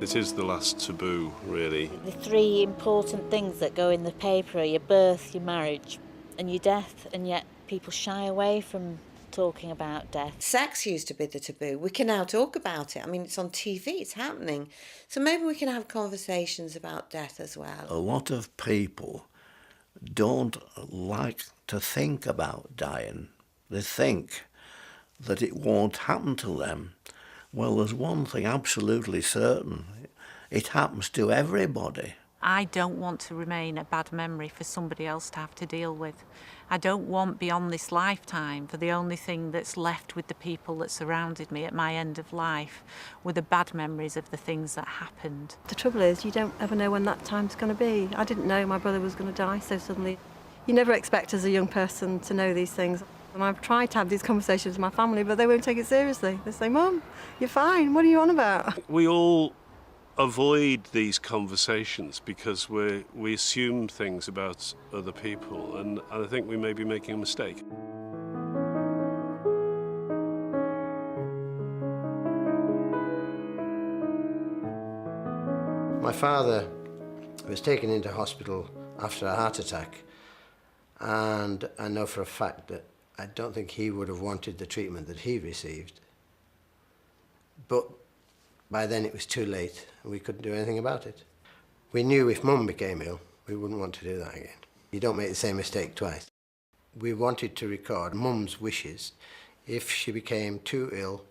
It is the last taboo, really. The three important things that go in the paper are your birth, your marriage and your death, and yet people shy away from talking about death. Sex used to be the taboo. We can now talk about it. I mean, it's on TV, it's happening. So maybe we can have conversations about death as well. A lot of people don't like to think about dying. They think that it won't happen to them. Well, there's one thing absolutely certain. It happens to everybody. I don't want to remain a bad memory for somebody else to have to deal with. I don't want beyond this lifetime for the only thing that's left with the people that surrounded me at my end of life were the bad memories of the things that happened. The trouble is you don't ever know when that time's going to be. I didn't know my brother was going to die so suddenly. You never expect as a young person to know these things. And I've tried to have these conversations with my family, but they won't take it seriously. They say, Mum, you're fine, what are you on about? We all avoid these conversations because we assume things about other people, and I think we may be making a mistake. My father was taken into hospital after a heart attack, and I know for a fact that I don't think he would have wanted the treatment that he received. But by then it was too late and we couldn't do anything about it. We knew if Mum became ill, we wouldn't want to do that again. You don't make the same mistake twice. We wanted to record Mum's wishes if she became too ill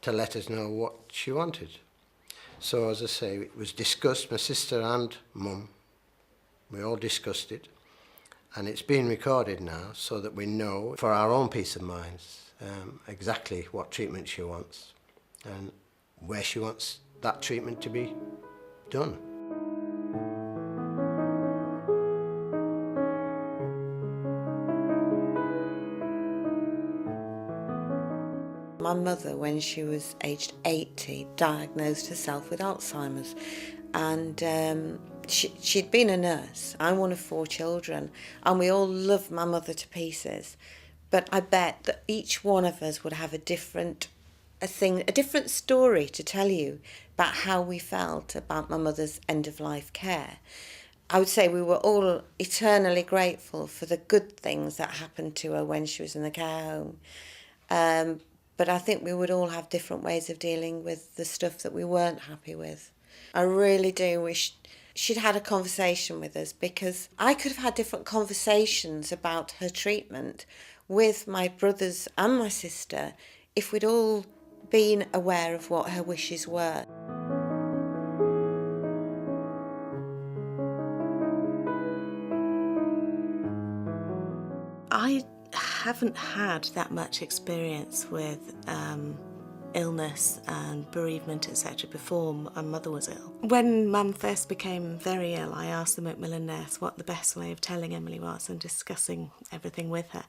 to let us know what she wanted. So as I say, it was discussed, my sister and Mum, we all discussed it. And it's been recorded now so that we know, for our own peace of mind, exactly what treatment she wants and where she wants that treatment to be done. My mother, when she was aged 80, diagnosed herself with Alzheimer's, and she'd been a nurse. I'm one of 4 children, and we all loved my mother to pieces. But I bet that each one of us would have a different story to tell you about how we felt about my mother's end-of-life care. I would say we were all eternally grateful for the good things that happened to her when she was in the care home. But I think we would all have different ways of dealing with the stuff that we weren't happy with. I really do wish she'd had a conversation with us, because I could have had different conversations about her treatment with my brothers and my sister if we'd all been aware of what her wishes were. I haven't had that much experience with illness and bereavement, etc. before my mother was ill. When Mum first became very ill, I asked the Macmillan nurse what the best way of telling Emily was and discussing everything with her.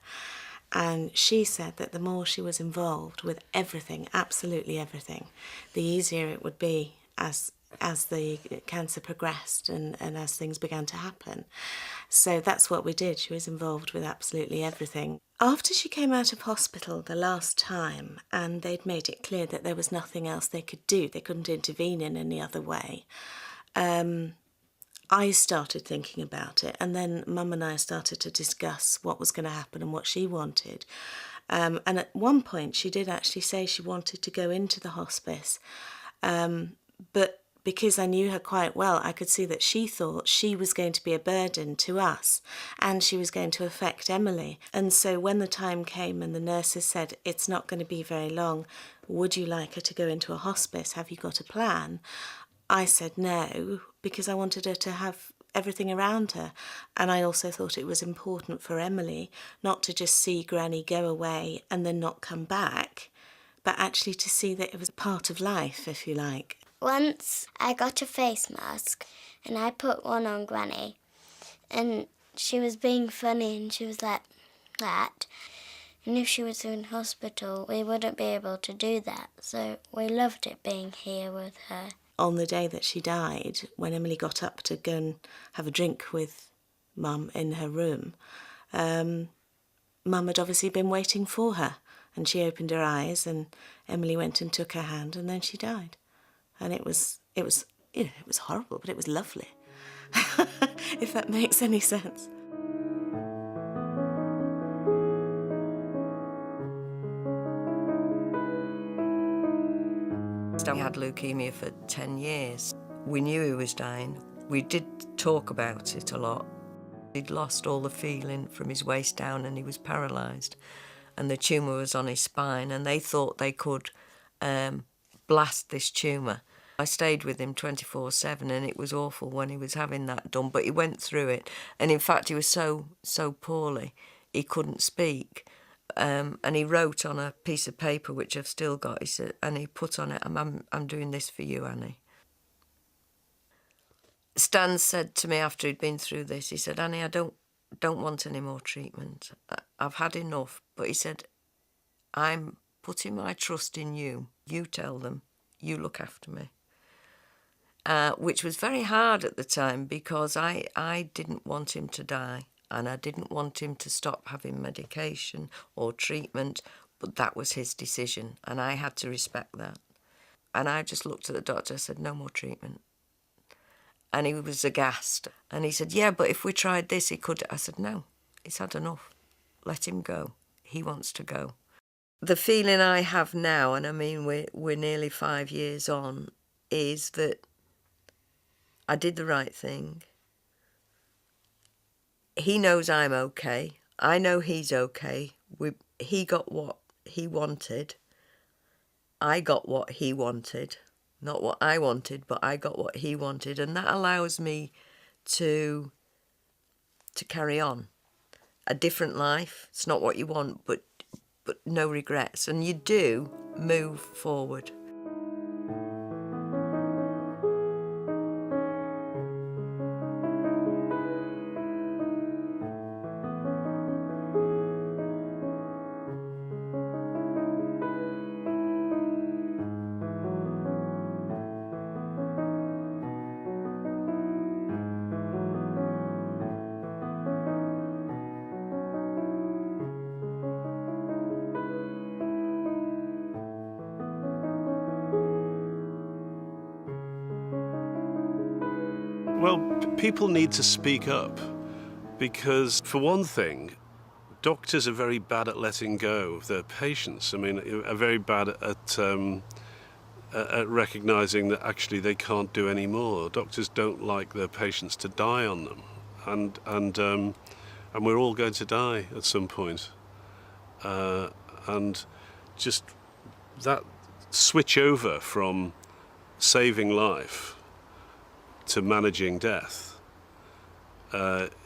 And she said that the more she was involved with everything, absolutely everything, the easier it would be as the cancer progressed and as things began to happen. So that's what we did. She was involved with absolutely everything. After she came out of hospital the last time and they'd made it clear that there was nothing else they could do, they couldn't intervene in any other way, I started thinking about it, and then Mum and I started to discuss what was going to happen and what she wanted. And at one point she did actually say she wanted to go into the hospice, but because I knew her quite well, I could see that she thought she was going to be a burden to us and she was going to affect Emily. And so when the time came and the nurses said, it's not going to be very long, would you like her to go into a hospice? Have you got a plan? I said no, because I wanted her to have everything around her. And I also thought it was important for Emily not to just see Granny go away and then not come back, but actually to see that it was part of life, if you like. Once I got a face mask and I put one on Granny, and she was being funny and she was like that. And if she was in hospital, we wouldn't be able to do that. So we loved it being here with her. On the day that she died, when Emily got up to go and have a drink with Mum in her room, Mum had obviously been waiting for her, and she opened her eyes and Emily went and took her hand and then she died. And it was You know, it was horrible, but it was lovely, if that makes any sense. He had leukemia for 10 years. We knew he was dying. We did talk about it a lot. He'd lost all the feeling from his waist down and he was paralysed. And the tumour was on his spine and they thought they could blast this tumour. I stayed with him 24/7 and it was awful when he was having that done, but he went through it. And in fact, he was so poorly, he couldn't speak. And he wrote on a piece of paper, which I've still got, he said, and he put on it, I'm doing this for you, Annie. Stan said to me after he'd been through this, he said, Annie, I don't want any more treatment. I've had enough. But he said, I'm putting my trust in you. You tell them, you look after me. Which was very hard at the time because I didn't want him to die and I didn't want him to stop having medication or treatment, but that was his decision and I had to respect that. And I just looked at the doctor, I said, no more treatment. And he was aghast. And he said, yeah, but if we tried this, he could. I said, no, he's had enough. Let him go. He wants to go. The feeling I have now, and I mean we're nearly 5 years on, is that I did the right thing. He knows I'm okay. I know he's okay. He got what he wanted. I got what he wanted. Not what I wanted, but I got what he wanted. And that allows me to carry on. A different life. It's not what you want, but no regrets. And you do move forward. Well, people need to speak up because, for one thing, doctors are very bad at letting go of their patients. I mean, are very bad at recognising that actually they can't do any more. Doctors don't like their patients to die on them, and we're all going to die at some point. And just that switch over from saving life to managing death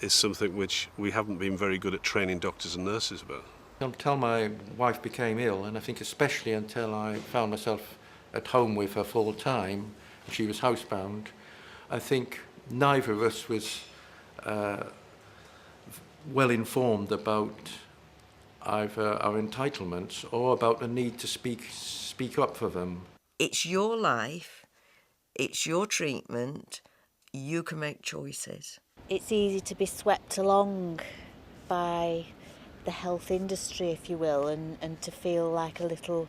is something which we haven't been very good at training doctors and nurses about. Until my wife became ill, and I think especially until I found myself at home with her full time, and she was housebound, I think neither of us was well informed about either our entitlements or about the need to speak up for them. It's your life, it's your treatment, you can make choices. It's easy to be swept along by the health industry, if you will, and to feel like a little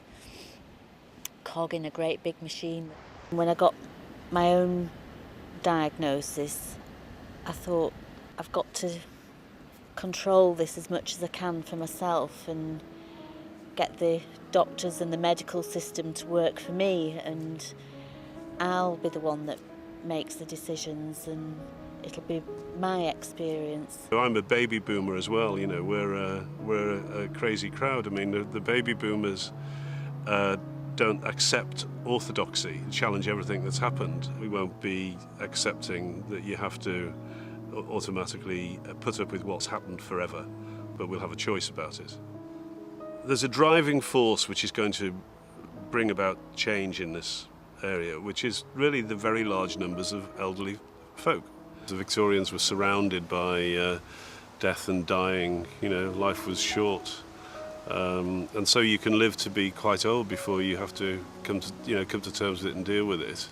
cog in a great big machine. When I got my own diagnosis, I thought I've got to control this as much as I can for myself and get the doctors and the medical system to work for me, and I'll be the one that makes the decisions and it'll be my experience. I'm a baby boomer as well, you know, we're a crazy crowd. I mean, the baby boomers don't accept orthodoxy, challenge everything that's happened. We won't be accepting that you have to automatically put up with what's happened forever, but we'll have a choice about it. There's a driving force which is going to bring about change in this area, which is really the very large numbers of elderly folk. The Victorians were surrounded by death and dying, you know, life was short. And so you can live to be quite old before you have to come to terms with it and deal with it.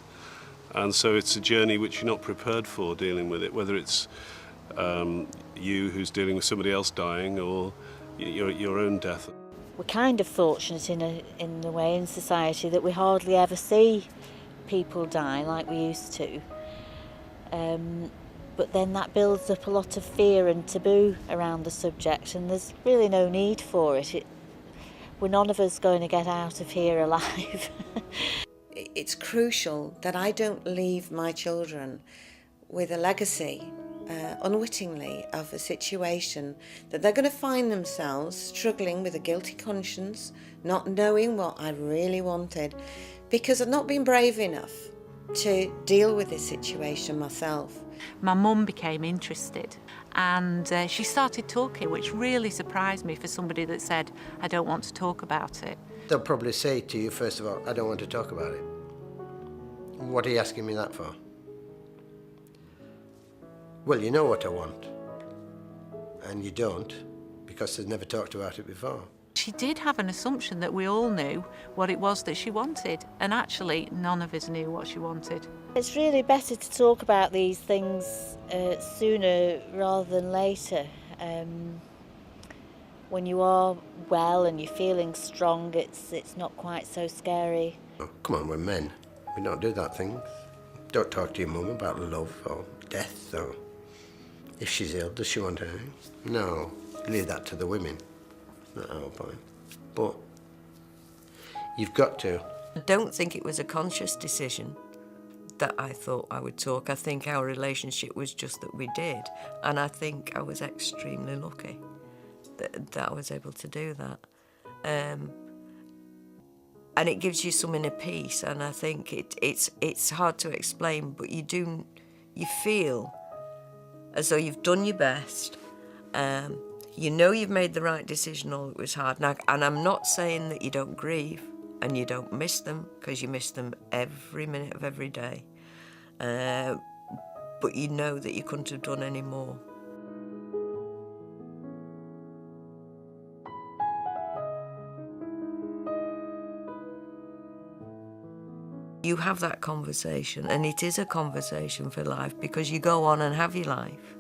And so it's a journey which you're not prepared for, dealing with it, whether it's you who's dealing with somebody else dying or your own death. We're kind of fortunate in a way in society that we hardly ever see people die like we used to. But then that builds up a lot of fear and taboo around the subject, and there's really no need for it. We're none of us going to get out of here alive. It's crucial that I don't leave my children with a legacy, unwittingly, of a situation that they're going to find themselves struggling with a guilty conscience, not knowing what I really wanted, because I've not been brave enough to deal with this situation myself. My mum became interested and she started talking, which really surprised me for somebody that said, I don't want to talk about it. They'll probably say to you, first of all, I don't want to talk about it. What are you asking me that for? Well, you know what I want. And you don't, because they've never talked about it before. She did have an assumption that we all knew what it was that she wanted, and actually none of us knew what she wanted. It's really better to talk about these things sooner rather than later. When you are well and you're feeling strong, it's not quite so scary. Oh, come on, we're men. We don't do that thing. Don't talk to your mum about love or death or if she's ill, does she want anything? No, leave that to the women. Not our point. But you've got to. I don't think it was a conscious decision that I thought I would talk. I think our relationship was just that we did. And I think I was extremely lucky that I was able to do that. And it gives you some inner peace. And I think it's hard to explain, but you feel as though you've done your best. You know you've made the right decision, although it was hard. And I'm not saying that you don't grieve and you don't miss them, because you miss them every minute of every day. But you know that you couldn't have done any more. You have that conversation, and it is a conversation for life, because you go on and have your life.